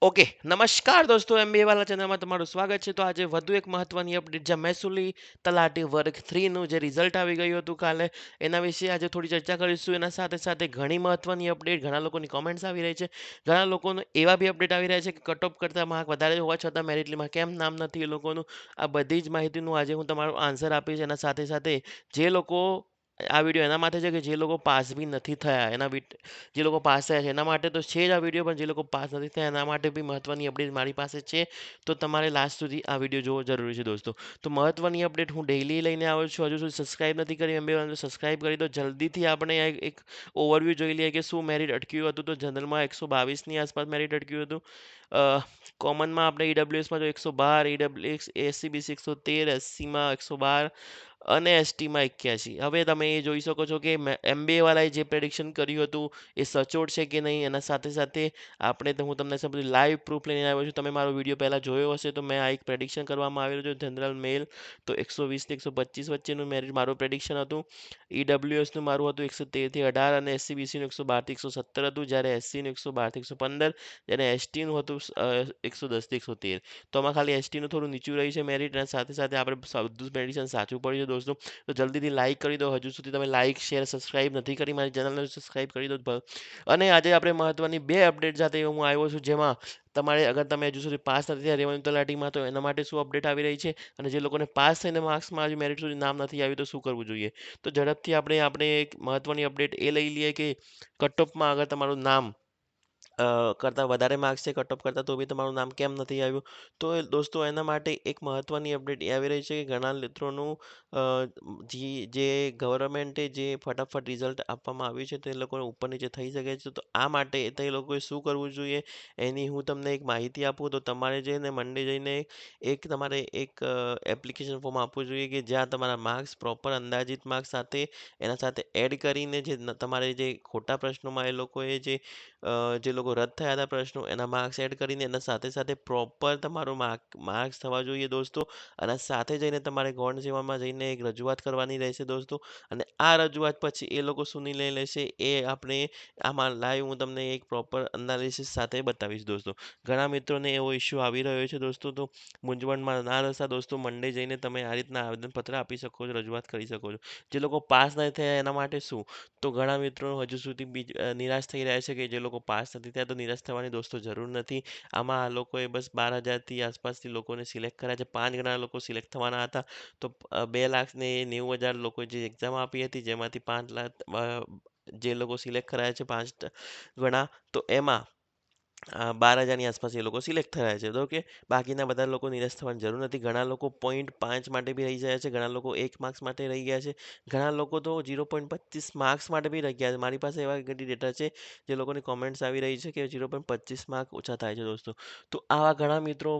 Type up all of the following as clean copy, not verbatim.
Okay, નમસ્કાર દોસ્તો, MBA વાલા ચેનલમાં તમારું સ્વાગત છે. તો આજે વધુ એક મહત્વની અપડેટ, જ્યાં મહેસૂલી તલાટી વર્ગ 3નું જે રિઝલ્ટ આવી ગયું હતું કાલે, એના વિશે આજે થોડી ચર્ચા કરીશું. એના સાથે સાથે ઘણી મહત્વની અપડેટ, ઘણા લોકોની કોમેન્ટ્સ આવી રહી છે, ઘણા લોકોનો એવા બી અપડેટ આવી રહ્યા છે કે કટ ઓફ કરતાં માર્ક વધારે હોવા છતાં મેરિટ લિસ્ટમાં કેમ નામ નથી એ લોકોનું. આ બધી જ માહિતીનું આજે હું તમારો આન્સર આપીશ. એના સાથે સાથે જે લોકો, આ વિડીયો એના માટે છે કે જે લોકો પાસ બી નથી થયા, જે લોકો પાસ થયા છે એના માટે તો છે જ આ વિડીયો, પણ જે લોકો પાસ નથી થયા એના માટે બી મહત્વની અપડેટ મારી પાસે છે. તો તમારે લાસ્ટ સુધી આ વિડીયો જોવો જરૂરી છે દોસ્તો. તો મહત્વની અપડેટ હું ડેઈલી લઈને આવ્યો છું. હજુ સુધી સબસ્ક્રાઇબ નથી કરી MBA વાળાને, સબસ્ક્રાઇબ કરી દો. જલ્દીથી આપણે એક ઓવરવ્યૂ જોઈ લઈએ કે શું મેરિટ અટક્યું હતું. તો જનરલમાં 122ની આસપાસ મેરિટ અટક્યું હતું. કોમનમાં આપણે ઈડબ્લ્યુએસમાં જો 112, ઈડબ્લ્યુએસ એસસીબીસી 113, એસસીમાં 112 અને એસટીમાં 81. હવે તમે એ જોઈ શકો છો કે MBA વાળાએ જે પ્રેડિક્શન કર્યું હતું એ સચોટ છે કે નહીં. એના સાથે સાથે હું તમને બધું લાઈવ પ્રૂફ લઈને આવ્યો છું. તમે મારો વિડીયો પહેલાં જોયો હશે તો મેં આ એક પ્રેડિક્શન કરવામાં આવેલું છે જનરલ મેલ. તો 120 ને 125 વચ્ચેનું મેરિટ મારું પ્રેડિક્શન હતું. ઈડબ્લ્યુએસનું મારું હતું 113 થી 18 અને એસસીબીસીનું 112 થી 117 હતું. જ્યારે એસસીનું 112 થી 115, જ્યારે એસટીનું હતું 110 થી 113. તો આમાં ખાલી એસટીનું થોડું નીચું રહ્યું છે મેરિટ. અને સાથે સાથે આપણે બધું પ્રેડિક્શન સાચું પડ્યું છે દોસ્તો. તો જલ્દીથી લાઈક કરી દો. હજુ સુધી તમે લાઈક, શેર, સબસ્ક્રાઇબ નથી કરી મારી ચેનલને, સબસ્ક્રાઇબ કરી દો. અને આજે આપણે મહત્વની બે અપડેટ સાથે હું આવ્યો છું, જેમાં અગર તમે હજુ સુધી પાસ નથી થયા રેવન્યુ તલાટીમાં, તો એના માટે શું અપડેટ આવી રહી છે, અને જે લોકોને પાસ થઈને માર્ક્સમાં હજી મેરિટ સુધી નામ નથી આવ્યું તો શું કરવું જોઈએ. તો ઝડપથી આપણે એક મહત્વની અપડેટ એ લઈ લઈએ કે કટ ઓફમાં અગર તમારું નામ કરતાં વધારે માર્ક્સ છે કટ ઓફ કરતાં, તો બી તમારું નામ કેમ નથી આવ્યું. તો દોસ્તો એના માટે એક મહત્વની અપડેટ એ આવી રહી છે કે ઘણા મિત્રોનું અ, જે ગવર્મેન્ટે જે ફટાફટ રિઝલ્ટ આપવામાં આવ્યું છે તે લોકોને ઉપર નીચે થઈ શકે છે. તો આ માટે તે લોકોએ શું કરવું જોઈએ એની હું તમને એક માહિતી આપું. તો તમારે જઈને મંડે જઈને તમારે એક એપ્લિકેશન ફોર્મ આપવું જોઈએ કે જ્યાં તમારા માર્ક્સ પ્રોપર અંદાજિત માર્ક્સ સાથે એના સાથે એડ કરીને તમારે જે ખોટા પ્રશ્નોમાં એ લોકોએ જે લોકો રદ થયા હતા પ્રશ્નો, એના માર્ક્સ એડ કરીને એના સાથે સાથે પ્રોપર તમારું માર્ક્સ થવા જોઈએ દોસ્તો. અને સાથે જઈને તમારે ગૌણ સેવામાં જઈને એક રજૂઆત કરવાની રહેશે દોસ્તો. અને આ રજૂઆત પછી એ લોકો શું નિર્ણય લેશે એ આપણે આમાં લાઈવ હું તમને એક પ્રોપર એનાલિસિસ સાથે બતાવીશ દોસ્તો. ઘણા મિત્રોને એવો ઇસ્યુ આવી રહ્યો છે દોસ્તો. તો મૂંઝવણમાં ના રહેતા દોસ્તો, મંડે જઈને તમે આ રીતના આવેદનપત્ર આપી શકો છો, રજૂઆત કરી શકો છો. જે લોકો પાસ નથી થયા એના માટે શું, તો ઘણા મિત્રો હજુ સુધી નિરાશ થઈ રહ્યા છે કે જે લોકો પાસ નથી થયા. તો નિરાશ થવાની દોસ્તો જરૂર નથી. આમાં આ લોકોએ બસ 12,000થી આસપાસથી લોકોને સિલેક્ટ કર્યા છે. 5 ગણા લોકો સિલેક્ટ થવાના હતા. તો 2,90,000 લોકો જે એક્ઝામ આપી હતી, જેમાંથી 5 લાખ જે લોકો સિલેક્ટ કરાયા છે 5 ગણા, તો એમાં 12,000ની આસપાસ એ લોકો સિલેક્ટ થયા છે. તો કે બાકીના બધા લોકો નિરાશ થવાની જરૂર નથી. ઘણા લોકો 0.5 માટે બી રહી ગયા છે, ઘણા લોકો 1 માર્ક્સ માટે રહી ગયા છે, ઘણા લોકો તો 0.25 માર્ક્સ માટે બી રહી ગયા છે. મારી પાસે એવા ઘણી ડેટા છે જે લોકોની કોમેન્ટ્સ આવી રહી છે કે 0.25 માર્ક ઓછા થાય છે દોસ્તો. તો આવા ઘણા મિત્રો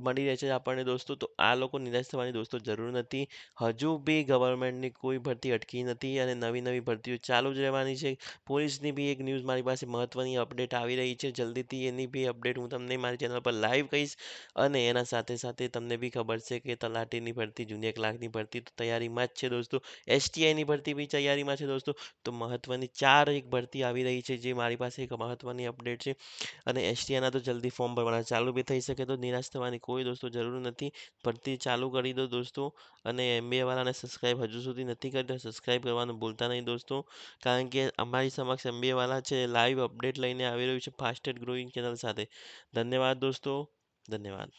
મળી રહે છે આપણને દોસ્તો. તો આ લોકો નિરાશ થવાની દોસ્તો જરૂર નથી. હજુ બી ગવર્મેન્ટની કોઈ ભરતી અટકી નથી અને નવી નવી ભરતીઓ ચાલુ જ રહેવાની છે. પોલીસની બી એક ન્યૂઝ મારી પાસે મહત્વની અપડેટ આવી રહી છે. જલ્દીથી એની બી અપડેટ હું તમને મારી ચેનલ પર લાઈવ કહીશ. અને એના સાથે સાથે તમને બી ખબર છે કે તલાટીની ભરતી, જુનિયર ક્લાર્કની ભરતી તો તૈયારીમાં જ છે દોસ્તો. STIની ભરતી બી તૈયારીમાં છે દોસ્તો. તો મહત્વની 4 એક ભરતી આવી રહી છે, જે મારી પાસે એક મહત્વની અપડેટ છે. અને STIના તો જલ્દી ફોર્મ ભરવાના ચાલુ બી થઈ શકે. તો નિરાશ થવાની કોઈ દોસ્તો જરૂર નથી. ભરતી ચાલુ કરી દો દોસ્તો. અને MBA વાળાને સબસ્ક્રાઇબ હજુ સુધી નથી કરી તો સબસ્ક્રાઇબ કરવાનું ભૂલતા નહીં દોસ્તો. કારણ કે અમારી સમક્ષ MBA વાળા છે લાઈવ અપડેટ લઈને આવી રહ્યું છે ફાસ્ટેસ્ટ ગ્રોઈંગ ચેનલ સાથે. ધન્યવાદ દોસ્તો, ધન્યવાદ.